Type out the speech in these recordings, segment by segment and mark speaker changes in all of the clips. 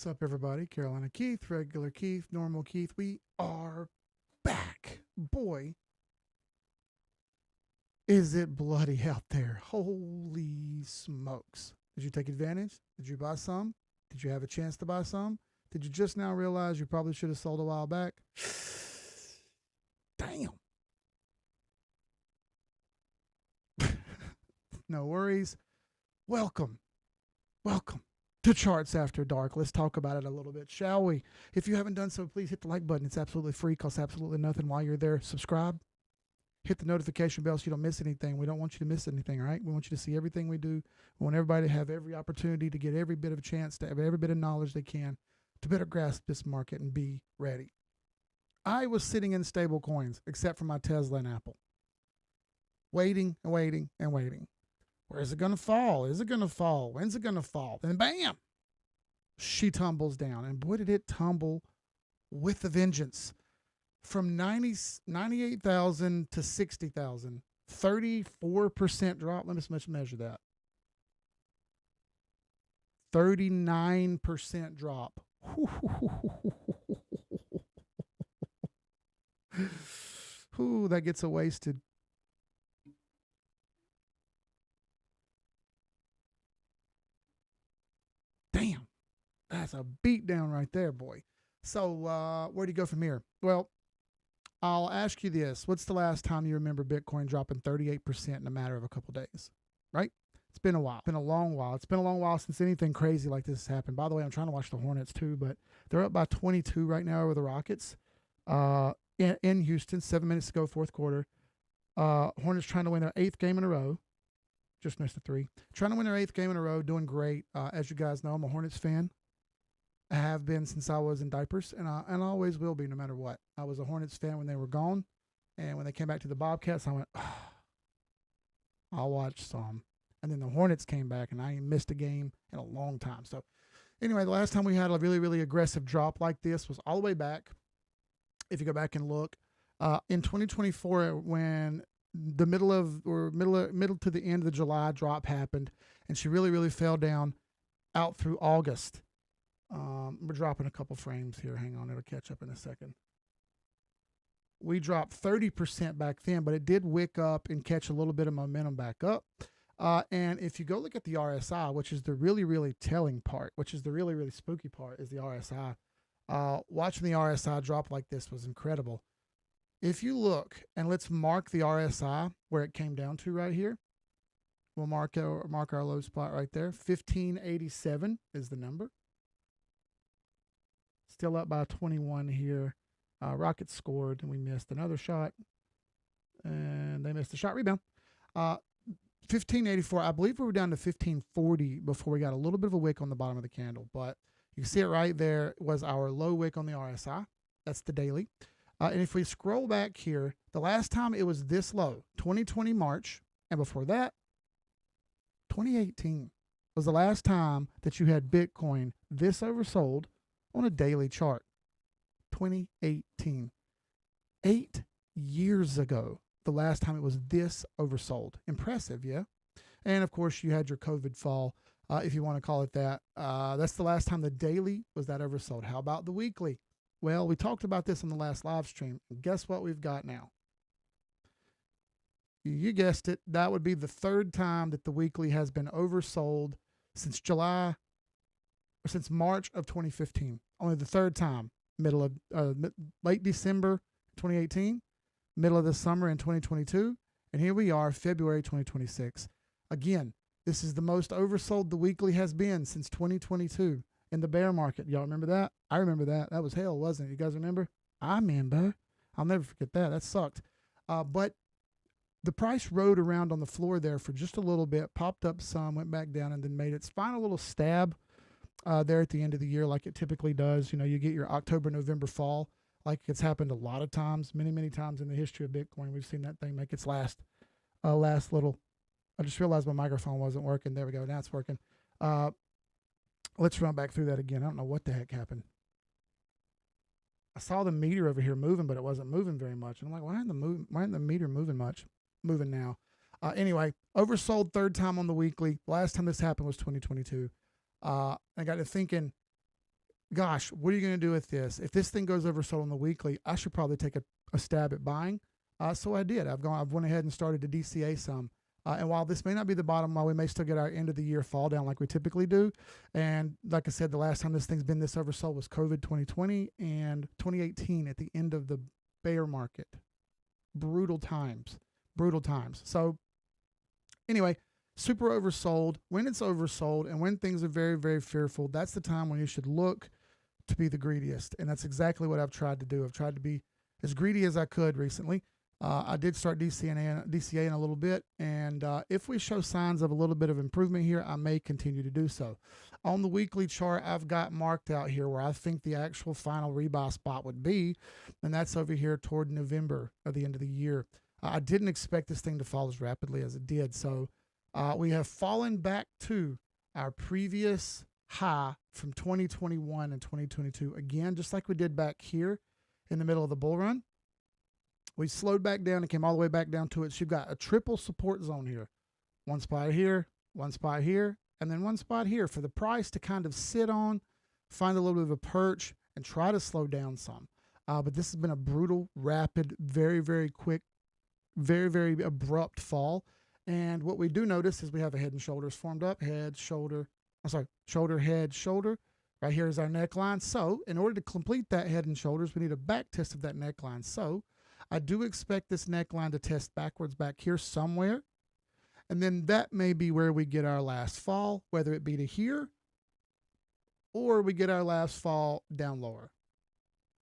Speaker 1: What's up, everybody? Carolina Keith, regular Keith, normal Keith. We are back. Boy, is it bloody out there. Holy smokes. Did you take advantage? Did you buy some? Did you have a chance to buy some? Did you just now realize you probably should have sold a while back? Damn. No worries. Welcome. Welcome to Charts After Dark. Let's talk about it a little bit, shall we? If you haven't done so, please hit the like button. It's absolutely free, costs absolutely nothing. While you're there, subscribe. Hit the notification bell so you don't miss anything. We don't want you to miss anything, all right? We want you to see everything we do. We want everybody to have every opportunity to get every bit of a chance, to have every bit of knowledge they can to better grasp this market and be ready. I was sitting in stable coins, except for my Tesla and Apple. Waiting and waiting and waiting. Where is it going to fall? Is it going to fall? When's it going to fall? And bam, she tumbles down. And boy, did it tumble with a vengeance. From 98,000 to 60,000, 34% drop. Let me measure that. 39% drop. Ooh, that gets a wasted. Damn, that's a beat down right there, boy. So where do you go from here? Well, I'll ask you this. What's the last time you remember Bitcoin dropping 38% in a matter of a couple days, right? It's been a while. It's been a long while. It's been a long while since anything crazy like this has happened. By the way, I'm trying to watch the Hornets too, but they're up by 22 right now over the Rockets in Houston, 7 minutes to go, fourth quarter. Hornets trying to win their 8th game in a row. Just missed a 3. Trying to win their 8th game in a row, doing great. As you guys know, I'm a Hornets fan. I have been since I was in diapers, and I always will be no matter what. I was a Hornets fan when they were gone, and when they came back to the Bobcats, I went, oh, I'll watch some. And then the Hornets came back, and I ain't missed a game in a long time. So anyway, the last time we had a really, really aggressive drop like this was all the way back, if you go back and look, in 2024 when the middle to the end of the July drop happened, and she really, really fell down out through August. We're dropping a couple frames here. Hang on, it'll catch up in a second. We dropped 30% back then, but it did wick up and catch a little bit of momentum back up. And if you go look at the RSI, which is the really, really telling part, which is the really, really spooky part, is the RSI. Watching the RSI drop like this was incredible. If you look, and let's mark the RSI where it came down to right here. We'll mark our low spot right there. 1587 is the number. Still up by 21 here. Rockets scored, and we missed another shot. And they missed a shot rebound. 1584, I believe we were down to 1540 before we got a little bit of a wick on the bottom of the candle. But you can see it right there was our low wick on the RSI. That's the daily. And if we scroll back here, the last time it was this low, 2020 March, and before that, 2018 was the last time that you had Bitcoin this oversold on a daily chart. 2018. 8 years ago, the last time it was this oversold. Impressive, yeah? And of course, you had your COVID fall, if you want to call it that. That's the last time the daily was that oversold. How about the weekly? Well, we talked about this on the last live stream. And guess what we've got now? You guessed it. That would be the third time that the weekly has been oversold since since March of 2015. Only the third time. Late December 2018, middle of the summer in 2022, and here we are, February 2026. Again, this is the most oversold the weekly has been since 2022 in the bear market. Y'all remember that? I remember that. That was hell, wasn't it? You guys remember? I remember. I'll never forget that. That sucked. But the price rode around on the floor there for just a little bit, popped up some, went back down, and then made its final little stab there at the end of the year like it typically does. You know, you get your October, November fall, like it's happened a lot of times, many, many times in the history of Bitcoin. We've seen that thing make its last little. I just realized my microphone wasn't working. There we go. Now it's working. Let's run back through that again. I don't know what the heck happened. I saw the meter over here moving, but it wasn't moving very much. And I'm like, why isn't the meter moving much? Moving now. Anyway, oversold third time on the weekly. Last time this happened was 2022. I got to thinking, gosh, what are you going to do with this? If this thing goes oversold on the weekly, I should probably take a stab at buying. So I did. I've went ahead and started to DCA some. And while this may not be the bottom, while we may still get our end of the year fall down like we typically do, and like I said, the last time this thing's been this oversold was COVID 2020 and 2018 at the end of the bear market. Brutal times. So anyway, super oversold. When it's oversold and when things are very, very fearful, that's the time when you should look to be the greediest. And that's exactly what I've tried to do. I've tried to be as greedy as I could recently. I did start DCAing a little bit, and if we show signs of a little bit of improvement here, I may continue to do so. On the weekly chart, I've got marked out here where I think the actual final rebuy spot would be, and that's over here toward November at the end of the year. I didn't expect this thing to fall as rapidly as it did, so we have fallen back to our previous high from 2021 and 2022, again, just like we did back here in the middle of the bull run. We slowed back down and came all the way back down to it. So you've got a triple support zone here. One spot here, one spot here, and then one spot here for the price to kind of sit on, find a little bit of a perch, and try to slow down some. But this has been a brutal, rapid, very, very quick, very, very abrupt fall. And what we do notice is we have a head and shoulders formed up. Head, shoulder, shoulder, head, shoulder. Right here is our neckline. So in order to complete that head and shoulders, we need a back test of that neckline. So I do expect this neckline to test backwards back here somewhere. And then that may be where we get our last fall, whether it be to here or we get our last fall down lower.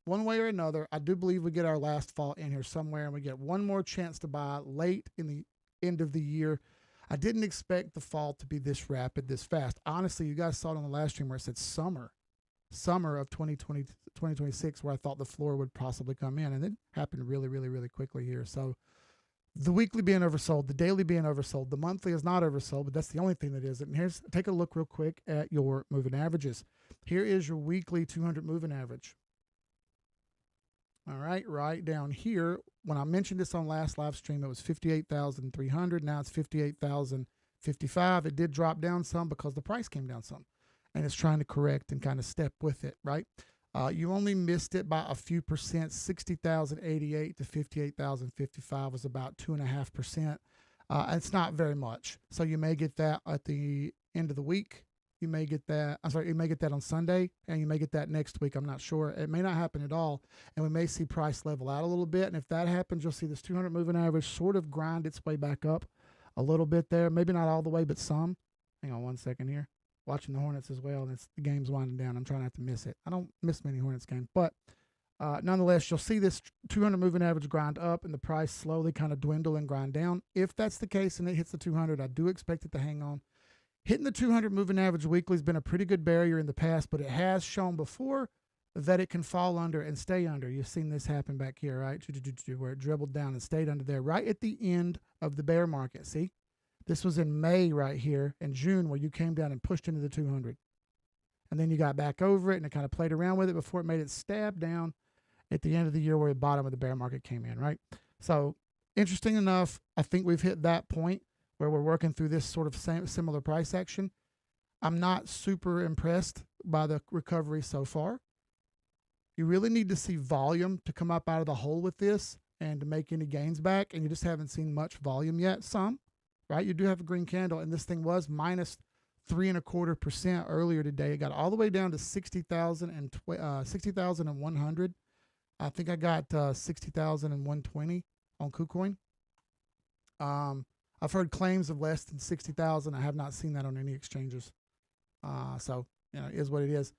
Speaker 1: One way or another, I do believe we get our last fall in here somewhere and we get one more chance to buy late in the end of the year. I didn't expect the fall to be this rapid, this fast. Honestly, you guys saw it on the last stream where it said summer of 2026, where I thought the floor would possibly come in, and it happened really, really, really quickly here. So the weekly being oversold, the daily being oversold, the monthly is not oversold, but that's the only thing that isn't. And take a look real quick at your moving averages. Here is your weekly 200 moving average. All right, right down here. When I mentioned this on last live stream, it was 58,300. Now it's 58,055. It did drop down some because the price came down some. And it's trying to correct and kind of step with it, right? You only missed it by a few percent. 60,088 to 58,055 was about 2.5%. It's not very much. So you may get that at the end of the week. You may get that, you may get that on Sunday, and you may get that next week. I'm not sure. It may not happen at all, and we may see price level out a little bit. And if that happens, you'll see this 200 moving average sort of grind its way back up a little bit there. Maybe not all the way, but some. Hang on one second here. Watching the Hornets as well, and the game's winding down. I'm trying not to miss it. I don't miss many Hornets games, but nonetheless, you'll see this 200 moving average grind up and the price slowly kind of dwindle and grind down. If that's the case and it hits the 200, I do expect it to hang on. Hitting the 200 moving average weekly has been a pretty good barrier in the past, but it has shown before that it can fall under and stay under. You've seen this happen back here, right? Where it dribbled down and stayed under there right at the end of the bear market. See? This was in May right here and June where you came down and pushed into the 200. And then you got back over it and it kind of played around with it before it made it stab down at the end of the year where the bottom of the bear market came in, right? So interesting enough, I think we've hit that point where we're working through this sort of similar price action. I'm not super impressed by the recovery so far. You really need to see volume to come up out of the hole with this and to make any gains back, and you just haven't seen much volume yet. Some, right? You do have a green candle, and this thing was minus 3.25% earlier today. It got all the way down to 60,100. I think I got 60,120 on KuCoin. I've heard claims of less than 60,000. I have not seen that on any exchanges. So, you know, it is what it is.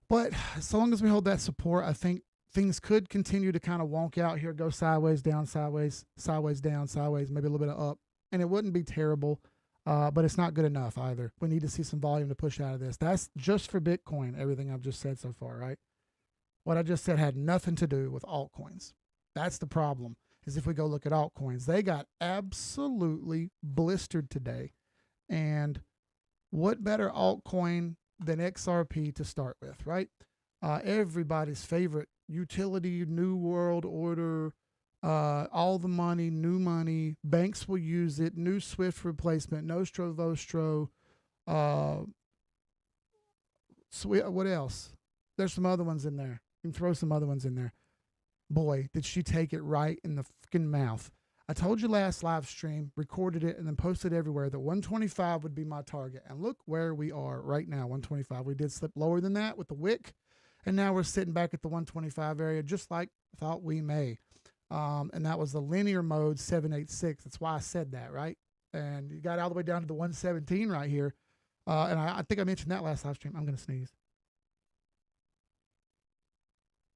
Speaker 1: But so long as we hold that support, I think things could continue to kind of wonk out here, go sideways, down, sideways, sideways, down, sideways, maybe a little bit of up. And it wouldn't be terrible, but it's not good enough either. We need to see some volume to push out of this. That's just for Bitcoin, everything I've just said so far, right? What I just said had nothing to do with altcoins. That's the problem. Is if we go look at altcoins, they got absolutely blistered today. And what better altcoin than XRP to start with, right? Everybody's favorite utility, new world order, all the money, new money, banks will use it, new SWIFT replacement, Nostro Vostro, Sweet. What else? There's some other ones in there. You can throw some other ones in there. Boy, did she take it right in the fucking mouth. I told you last live stream, recorded it, and then posted everywhere that 125 would be my target. And look where we are right now, 125. We did slip lower than that with the wick, and now we're sitting back at the 125 area, just like I thought we may. And that was the linear mode 786. That's why I said that, right? And you got all the way down to the 117 right here. And I think I mentioned that last live stream. I'm going to sneeze.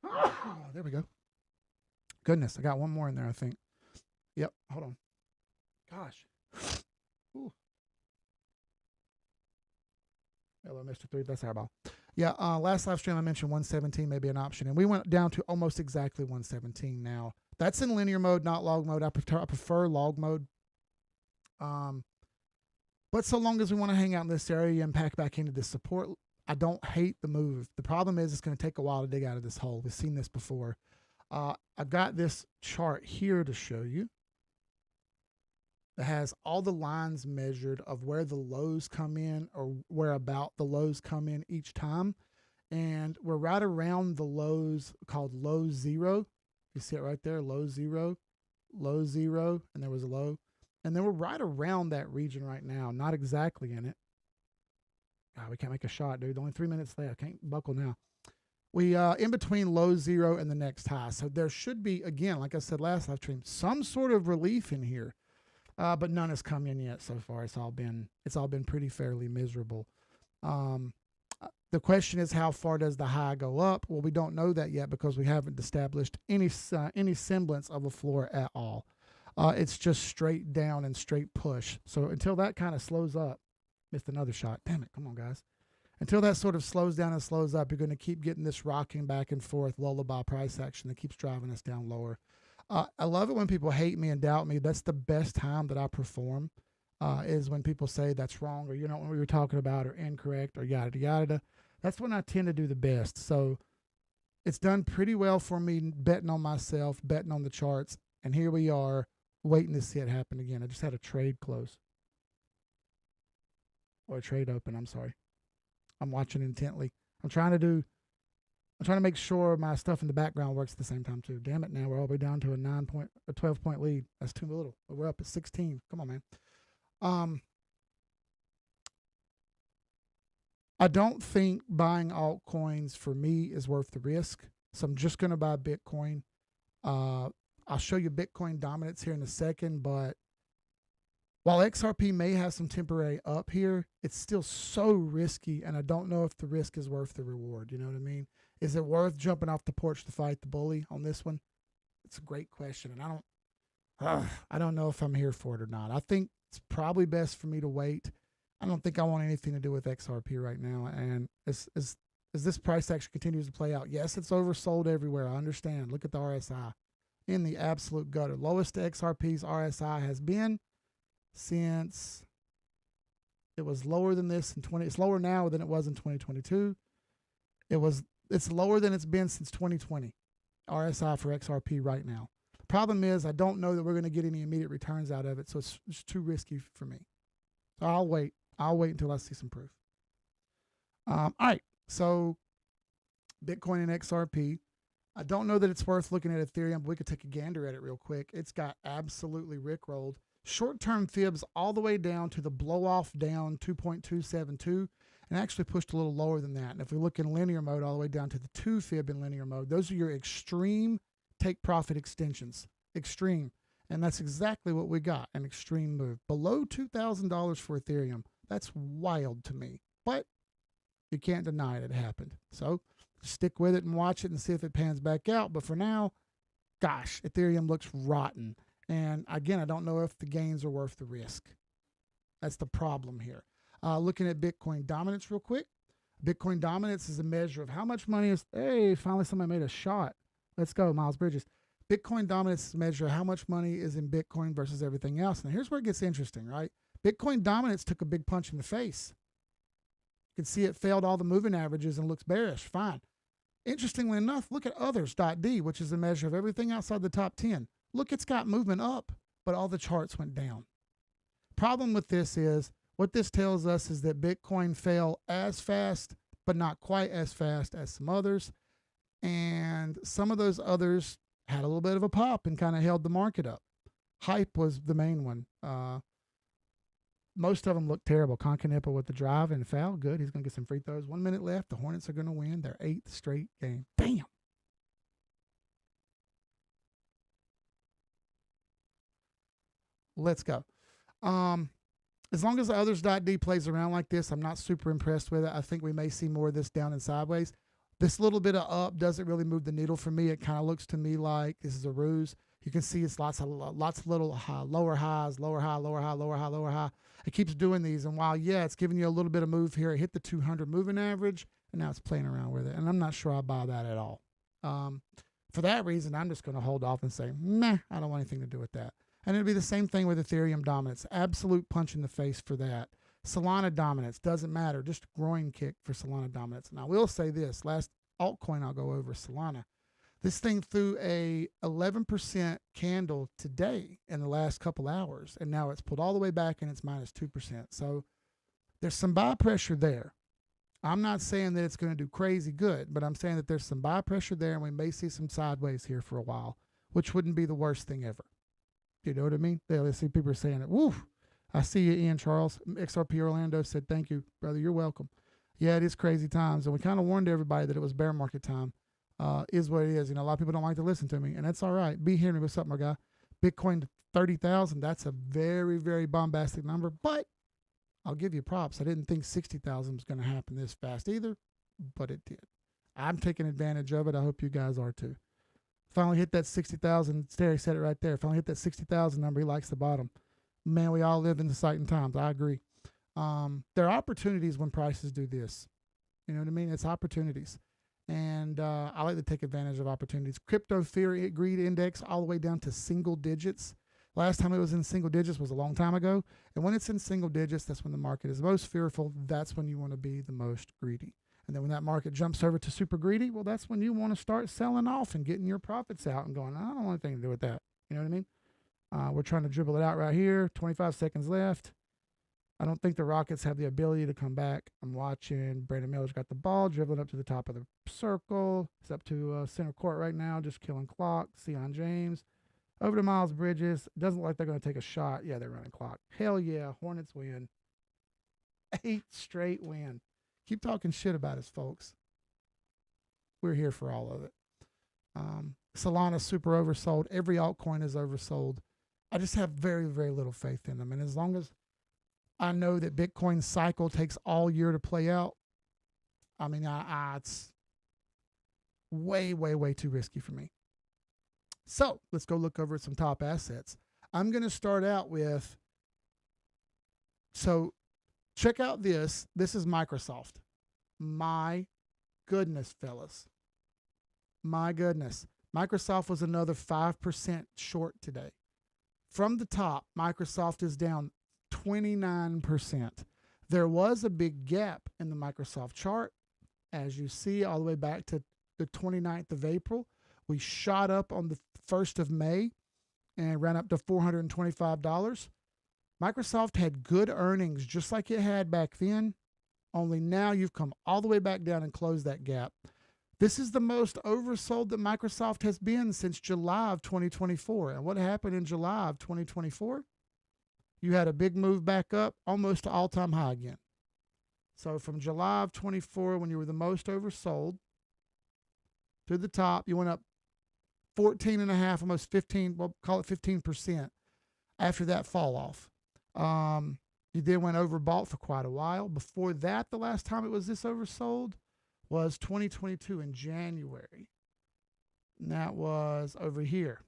Speaker 1: Oh, there we go. Goodness, I got one more in there, I think. Yep, hold on. Gosh. Ooh. Hello, Mr. 3. That's our ball. Yeah, last live stream I mentioned 117 may be an option, and we went down to almost exactly 117 now. That's in linear mode, not log mode. I prefer log mode. But so long as we want to hang out in this area and pack back into this support, I don't hate the move. The problem is it's going to take a while to dig out of this hole. We've seen this before. I've got this chart here to show you. It has all the lines measured of where the lows come in or where about the lows come in each time. And we're right around the lows called low zero. You see it right there, low zero, and there was a low. And then we're right around that region right now, not exactly in it. God, we can't make a shot, dude. Only 3 minutes left. I can't buckle now. We in between low zero and the next high. So there should be, again, like I said last live stream, some sort of relief in here. But none has come in yet so far. It's all been pretty fairly miserable. The question is, how far does the high go up? Well, we don't know that yet because we haven't established any semblance of a floor at all. It's just straight down and straight push. So until that kind of slows up, missed another shot. Damn it! Come on, guys. Until that sort of slows down and slows up, you're going to keep getting this rocking back and forth lullaby price action that keeps driving us down lower. I love it when people hate me and doubt me. That's the best time that I perform, is when people say that's wrong or you know what we were talking about or incorrect or yada yada. That's when I tend to do the best. So it's done pretty well for me betting on myself, betting on the charts, and here we are waiting to see it happen again. I just had a trade close. Or a trade open, I'm sorry. I'm watching intently. I'm trying to make sure my stuff in the background works at the same time too. Damn it, now we're all the way down to a 12-point lead. That's too little. We're up at 16. Come on, man. I don't think buying altcoins for me is worth the risk. So I'm just going to buy Bitcoin. I'll show you Bitcoin dominance here in a second, but while XRP may have some temporary up here, it's still so risky, and I don't know if the risk is worth the reward. You know what I mean? Is it worth jumping off the porch to fight the bully on this one? It's a great question, and I don't know if I'm here for it or not. I think it's probably best for me to wait. I don't think I want anything to do with XRP right now, and as this price action continues to play out, yes, it's oversold everywhere. I understand. Look at the RSI in the absolute gutter. Lowest XRP's RSI has been since it was lower than this in 20. It's lower now than it was in 2022. It's lower than it's been since 2020. RSI for XRP right now. The problem is I don't know that we're going to get any immediate returns out of it, so it's too risky for me. So I'll wait. I'll wait until I see some proof. All right. So Bitcoin and XRP. I don't know that it's worth looking at Ethereum, but we could take a gander at it real quick. It's got absolutely rickrolled. Short-term fibs all the way down to the blow-off down 2.272 and actually pushed a little lower than that. And if we look in linear mode all the way down to the 2 fib in linear mode, those are your extreme take-profit extensions. Extreme. And that's exactly what we got, an extreme move. Below $2,000 for Ethereum. That's wild to me. But you can't deny it happened. So stick with it and watch it and see if it pans back out. But for now, gosh, Ethereum looks rotten. And again, I don't know if the gains are worth the risk. That's the problem here. Looking at Bitcoin dominance real quick. Bitcoin dominance is a measure of how much money is, hey, finally somebody made a shot. Let's go, Miles Bridges. Bitcoin dominance is a measure of how much money is in Bitcoin versus everything else. And here's where it gets interesting, right? Bitcoin dominance took a big punch in the face. You can see it failed all the moving averages and looks bearish. Fine. Interestingly enough, look at others.d, which is a measure of everything outside the top 10. Look, it's got movement up, but all the charts went down. Problem with this is, what this tells us is that Bitcoin fell as fast, but not quite as fast as some others. And some of those others had a little bit of a pop and kind of held the market up. Hype was the main one. Most of them look terrible. Concanippa with the drive and foul. Good. He's going to get some free throws. 1 minute left. The Hornets are going to win their 8th straight game. Bam. Let's go. As long as the others.d plays around like this, I'm not super impressed with it. I think we may see more of this down and sideways. This little bit of up doesn't really move the needle for me. It kind of looks to me like this is a ruse. You can see it's lots of little lower highs, lower high, lower high, lower high, lower high. It keeps doing these, and while yeah, it's giving you a little bit of move here, it hit the 200 moving average, and now it's playing around with it. And I'm not sure I buy that at all. For that reason, I'm just going to hold off and say, nah, I don't want anything to do with that. And it'll be the same thing with Ethereum dominance. Absolute punch in the face for that. Solana dominance doesn't matter. Just groin kick for Solana dominance. And I will say this: last altcoin I'll go over, Solana. This thing threw a 11% candle today in the last couple hours, and now it's pulled all the way back and it's minus 2%. So there's some buy pressure there. I'm not saying that it's going to do crazy good, but I'm saying that there's some buy pressure there, and we may see some sideways here for a while, which wouldn't be the worst thing ever. You know what I mean? Yeah, let's see, people are saying it. Woo! I see you, Ian Charles. XRP Orlando said, thank you, brother. You're welcome. Yeah, it is crazy times, and we kind of warned everybody that it was bear market time. Is what it is. You know, a lot of people don't like to listen to me, and that's all right. B. Henry, what's up, my guy? Bitcoin to 30,000. That's a very, very bombastic number, but I'll give you props. I didn't think 60,000 was going to happen this fast either, but it did. I'm taking advantage of it. I hope you guys are too. Finally hit that 60,000. Terry said it right there. Finally hit that 60,000 number. He likes the bottom. Man, we all live in exciting times. I agree. There are opportunities when prices do this. You know what I mean? It's opportunities. And I like to take advantage of opportunities. Crypto fear greed index all the way down to single digits. Last time it was in single digits was a long time ago. And when it's in single digits, that's when the market is most fearful. That's when you want to be the most greedy. And then when that market jumps over to super greedy, well, that's when you want to start selling off and getting your profits out and going, I don't want anything to do with that. You know what I mean? We're trying to dribble it out right here. 25 seconds left. I don't think the Rockets have the ability to come back. I'm watching. Brandon Miller's got the ball, dribbling up to the top of the circle. He's up to center court right now, just killing clock. Sion James. Over to Miles Bridges. Doesn't look like they're going to take a shot. Yeah, they're running clock. Hell yeah, Hornets win. 8 straight win. Keep talking shit about us, folks. We're here for all of it. Solana's super oversold. Every altcoin is oversold. I just have very, very little faith in them. And as long as I know that Bitcoin's cycle takes all year to play out, I mean, it's way, way, way too risky for me. So let's go look over at some top assets. I'm going to start out with, so check out this. This is Microsoft. My goodness, fellas. My goodness. Microsoft was another 5% short today. From the top, Microsoft is down 29%. There was a big gap in the Microsoft chart. As you see, all the way back to the 29th of April. We shot up on the 1st of May and ran up to $425. Microsoft had good earnings just like it had back then, only now you've come all the way back down and closed that gap. This is the most oversold that Microsoft has been since July of 2024. And what happened in July of 2024? You had a big move back up, almost to all-time high again. So from July of 24, when you were the most oversold, to the top, you went up 14 and a half, almost 15, well, call it 15% after that fall off. You then went overbought for quite a while. Before that, the last time it was this oversold was 2022 in January. And that was over here.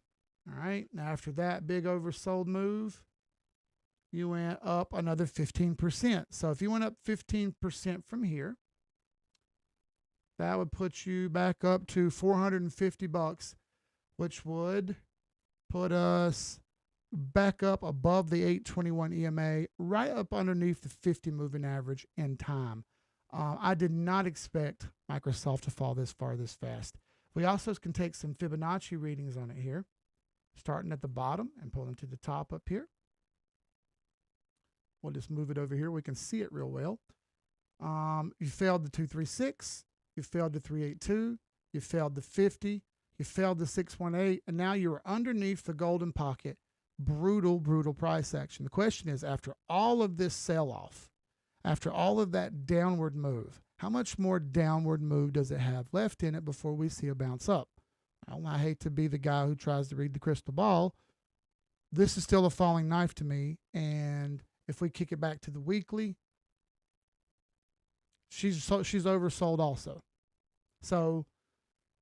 Speaker 1: All right. Now, after that big oversold move, you went up another 15%. So if you went up 15% from here, that would put you back up to $450, which would put us back up above the 821 EMA, right up underneath the 50 moving average in time. I did not expect Microsoft to fall this far this fast. We also can take some Fibonacci readings on it here, starting at the bottom and pulling to the top up here. We'll just move it over here. We can see it real well. You failed the 236. You failed the 382. You failed the 50. You failed the 618. And now you are underneath the golden pocket. Brutal, brutal price action. The question is, after all of this sell off, after all of that downward move, how much more downward move does it have left in it before we see a bounce up? I hate to be the guy who tries to read the crystal ball. This is still a falling knife to me. And if we kick it back to the weekly, she's oversold also. So,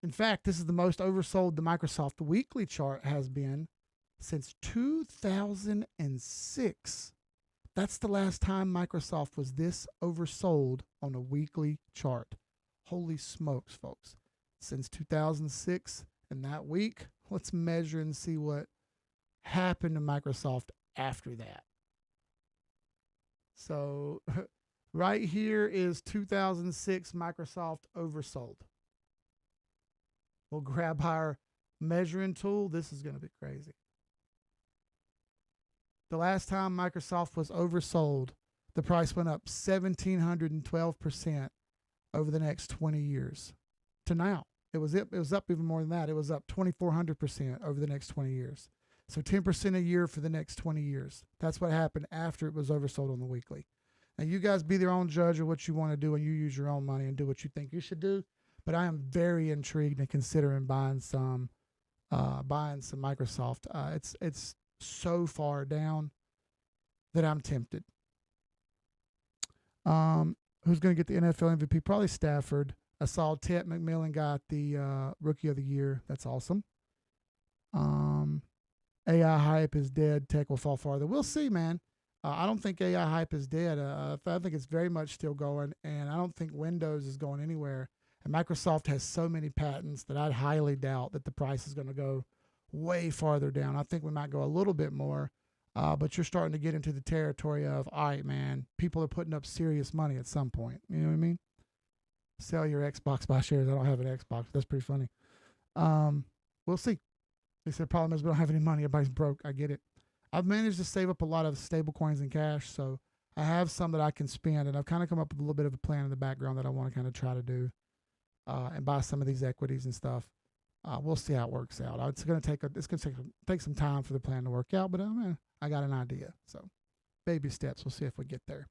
Speaker 1: in fact, this is the most oversold the Microsoft weekly chart has been since 2006. That's the last time Microsoft was this oversold on a weekly chart. Holy smokes, folks. Since 2006 and that week, let's measure and see what happened to Microsoft after that. So right here is 2006 Microsoft oversold. We'll grab our measuring tool. This is going to be crazy. The last time Microsoft was oversold, the price went up 1,712% over the next 20 years. To now, it was up even more than that. It was up 2,400% over the next 20 years. So 10% a year for the next 20 years. That's what happened after it was oversold on the weekly. Now, you guys be your own judge of what you want to do, and you use your own money and do what you think you should do. But I am very intrigued and considering buying some Microsoft. It's so far down that I'm tempted. Who's going to get the NFL MVP? Probably Stafford. I saw Ted McMillan got the Rookie of the Year. That's awesome. AI hype is dead. Tech will fall farther. We'll see, man. I don't think AI hype is dead. I think it's very much still going, and I don't think Windows is going anywhere. And Microsoft has so many patents that I'd highly doubt that the price is going to go way farther down. I think we might go a little bit more, but you're starting to get into the territory of, all right, man, people are putting up serious money at some point. You know what I mean? Sell your Xbox, buy shares. I don't have an Xbox. That's pretty funny. We'll see. They said the problem is we don't have any money. Everybody's broke. I get it. I've managed to save up a lot of stable coins and cash, so I have some that I can spend, and I've kind of come up with a little bit of a plan in the background that I want to kind of try to do and buy some of these equities and stuff. We'll see how it works out. It's going to take some time for the plan to work out, but I got an idea. So baby steps. We'll see if we get there.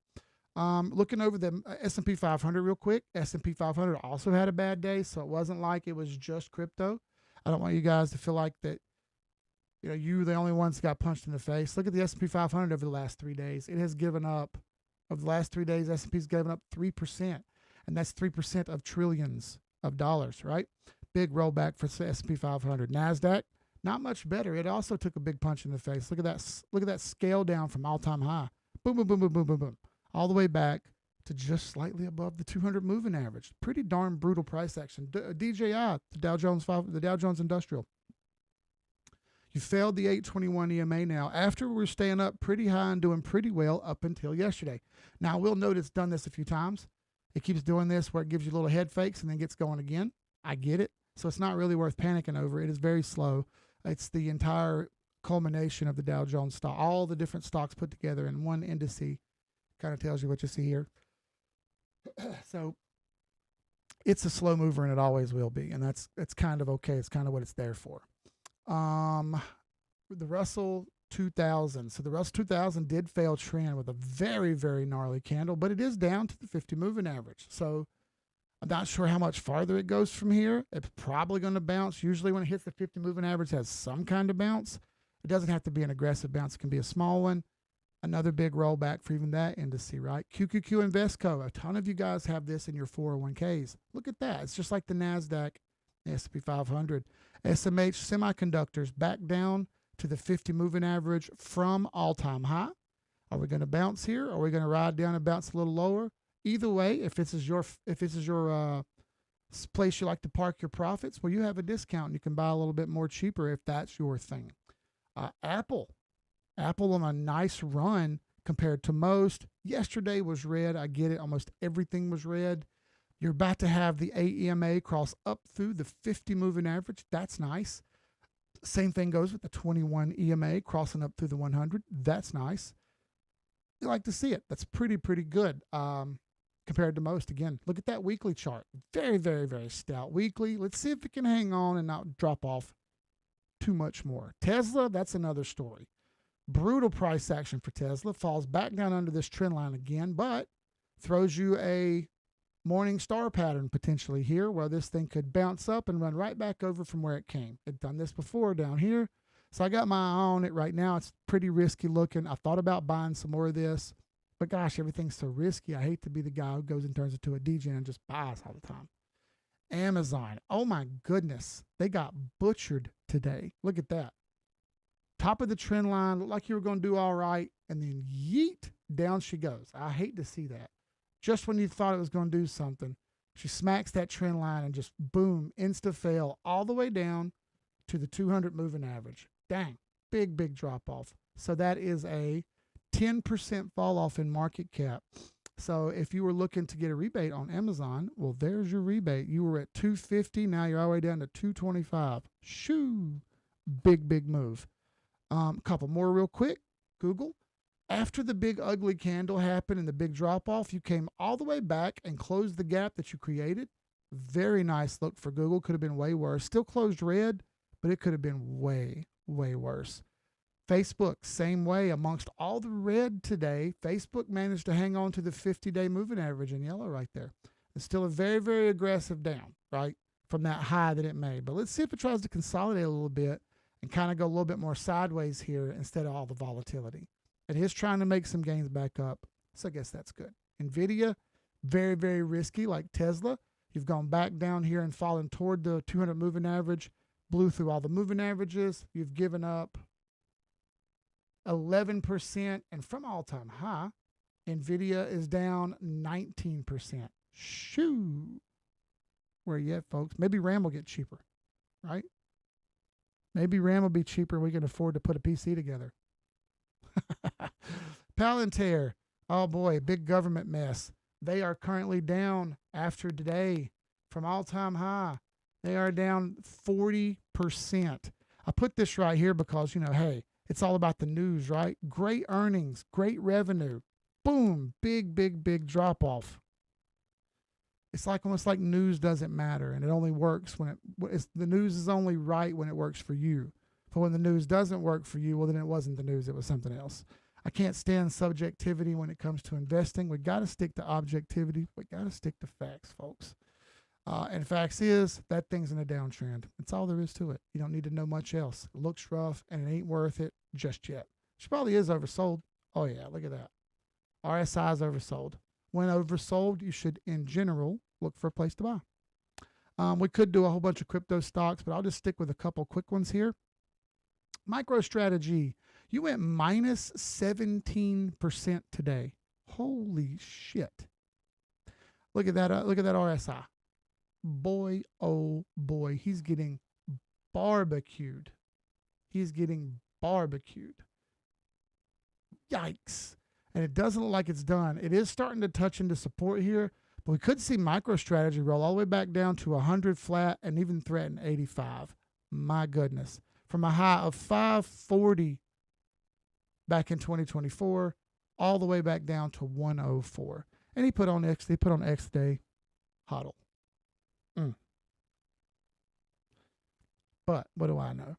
Speaker 1: Looking over the S&P 500 real quick. S&P 500 also had a bad day, so it wasn't like it was just crypto. I don't want you guys to feel like that, you were the only ones that got punched in the face. Look at the S&P 500 over the last 3 days. It has given up, over the last 3 days, S&P's given up 3%, and that's 3% of trillions of dollars, right? Big rollback for the S&P 500. NASDAQ, not much better. It also took a big punch in the face. Look at that scale down from all-time high. Boom, boom, boom, boom, boom, boom, boom. All the way back to just slightly above the 200 moving average. Pretty darn brutal price action. DJI, the Dow Jones Industrial. You failed the 821 EMA now after we're staying up pretty high and doing pretty well up until yesterday. Now, I will note it's done this a few times. It keeps doing this where it gives you little head fakes and then gets going again. I get it. So it's not really worth panicking over. It is very slow. It's the entire culmination of the Dow Jones stock, all the different stocks put together in one indice. Kind of tells you what you see here. So it's a slow mover, and it always will be, and it's kind of okay. It's kind of what it's there for. The Russell 2000. So the Russell 2000 did fail trend with a very, very gnarly candle, but it is down to the 50 moving average. So I'm not sure how much farther it goes from here. It's probably going to bounce. Usually when it hits the 50 moving average, it has some kind of bounce. It doesn't have to be an aggressive bounce. It can be a small one. Another big rollback for even that indice, right? QQQ Investco. A ton of you guys have this in your 401ks. Look at that. It's just like the NASDAQ, the S&P 500. SMH Semiconductors back down to the 50 moving average from all-time high. Are we going to bounce here? Are we going to ride down and bounce a little lower? Either way, if this is your place you like to park your profits, well, you have a discount and you can buy a little bit more cheaper if that's your thing. Apple on a nice run compared to most. Yesterday was red. I get it. Almost everything was red. You're about to have the AEMA cross up through the 50 moving average. That's nice. Same thing goes with the 21 EMA crossing up through the 100. That's nice. You like to see it. That's pretty good. compared to most. Again, look at that weekly chart. Very, very, very stout weekly. Let's see if it can hang on and not drop off too much more. Tesla, that's another story. Brutal price action for Tesla. Falls back down under this trend line again, but throws you a morning star pattern potentially here where this thing could bounce up and run right back over from where it came. It's done this before down here. So I got my eye on it right now. It's pretty risky looking. I thought about buying some more of this, but gosh, everything's so risky. I hate to be the guy who goes and turns into a DJ and just buys all the time. Amazon. Oh my goodness. They got butchered today. Look at that. Top of the trend line. Looked like you were going to do all right. And then yeet, down she goes. I hate to see that. Just when you thought it was going to do something, she smacks that trend line and just boom, insta fail all the way down to the 200 moving average. Dang, big, big drop off. So that is a 10% fall off in market cap. So if you were looking to get a rebate on Amazon, well, there's your rebate. You were at 250. Now you're all the way down to 225. Shoo, big, big move. A couple more real quick. Google. After the big ugly candle happened and the big drop off, you came all the way back and closed the gap that you created. Very nice look for Google. Could have been way worse. Still closed red, but it could have been way, way worse. Facebook, same way. Amongst all the red today, Facebook managed to hang on to the 50-day moving average in yellow right there. It's still a very, very aggressive down, right, from that high that it made. But let's see if it tries to consolidate a little bit and kind of go a little bit more sideways here instead of all the volatility. It is trying to make some gains back up, so I guess that's good. NVIDIA, very, very risky like Tesla. You've gone back down here and fallen toward the 200 moving average, blew through all the moving averages. You've given up 11%, and from all-time high, NVIDIA is down 19%. Shoo! Where you at, folks? Maybe RAM will get cheaper, right? Maybe RAM will be cheaper. We can afford to put a PC together. Palantir, oh boy, big government mess. They are currently down after today from all-time high. They are down 40%. I put this right here because, you know, hey, it's all about the news, right? Great earnings, great revenue. Boom, big, big, big drop off. It's like almost like news doesn't matter and it only works when the news is only right when it works for you. But when the news doesn't work for you, well, then it wasn't the news, it was something else. I can't stand subjectivity when it comes to investing. We got to stick to objectivity. We got to stick to facts, folks. And facts is that thing's in a downtrend. That's all there is to it. You don't need to know much else. It looks rough and it ain't worth it just yet. She probably is oversold. Oh, yeah, look at that. RSI is oversold. When oversold, you should, in general, look for a place to buy. We could do a whole bunch of crypto stocks, but I'll just stick with a couple quick ones here. MicroStrategy, you went minus 17% today. Holy shit. Look at that. Look at that RSI. Boy, oh boy, he's getting barbecued. He's getting barbecued. Yikes. And it doesn't look like it's done. It is starting to touch into support here, but we could see MicroStrategy roll all the way back down to 100 flat and even threaten 85. My goodness. From a high of 540 back in 2024, all the way back down to 104. And he put on X day HODL. But what do I know?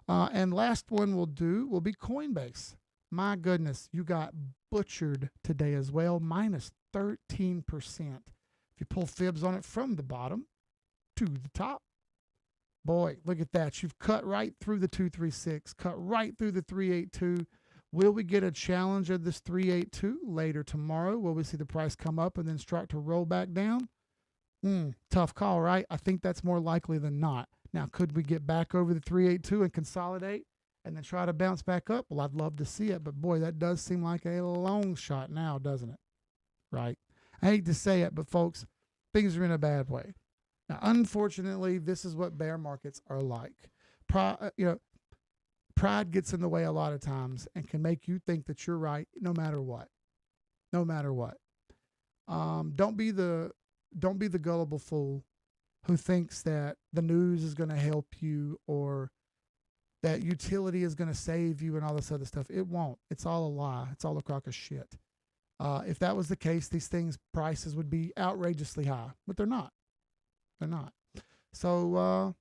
Speaker 1: And last one will be Coinbase. My goodness, you got butchered today as well, minus 13%. If you pull fibs on it from the bottom to the top, boy, look at that. You've cut right through the 236, cut right through the 382. Will we get a challenge of this 382 later tomorrow? Will we see the price come up and then start to roll back down? Tough call, right? I think that's more likely than not. Now, could we get back over the 382 and consolidate and then try to bounce back up? Well, I'd love to see it, but boy, that does seem like a long shot now, doesn't it? Right? I hate to say it, but folks, things are in a bad way. Now, unfortunately, this is what bear markets are like. Pride gets in the way a lot of times and can make you think that you're right no matter what. No matter what. Don't be the gullible fool who thinks that the news is going to help you or that utility is going to save you and all this other stuff. It won't. It's all a lie. It's all a crock of shit. If that was the case, these things prices would be outrageously high, but they're not. They're not. So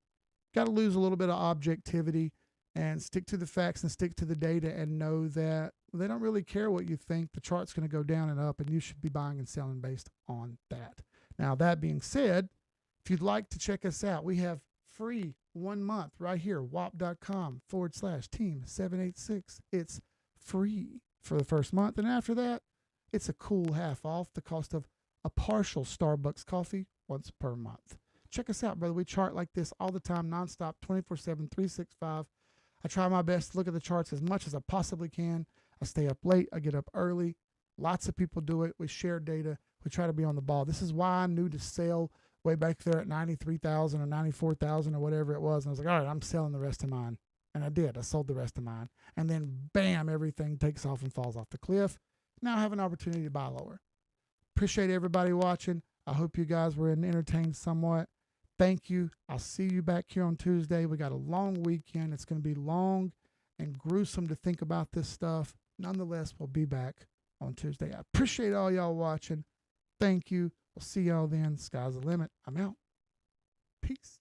Speaker 1: got to lose a little bit of objectivity and stick to the facts and stick to the data and know that they don't really care what you think. The chart's going to go down and up, and you should be buying and selling based on that. Now, that being said, if you'd like to check us out, we have free 1 month right here, wop.com/team786. It's free for the first month. And after that, it's a cool half off the cost of a partial Starbucks coffee once per month. Check us out, brother. We chart like this all the time, nonstop, 24/7, 365. I try my best to look at the charts as much as I possibly can. I stay up late. I get up early. Lots of people do it. We share data. We try to be on the ball. This is why I knew to sell way back there at 93,000 or 94,000 or whatever it was. And I was like, all right, I'm selling the rest of mine. And I did. I sold the rest of mine. And then, bam, everything takes off and falls off the cliff. Now I have an opportunity to buy lower. Appreciate everybody watching. I hope you guys were entertained somewhat. Thank you. I'll see you back here on Tuesday. We got a long weekend. It's going to be long and gruesome to think about this stuff. Nonetheless, we'll be back on Tuesday. I appreciate all y'all watching. Thank you. We'll see y'all then. Sky's the limit. I'm out. Peace.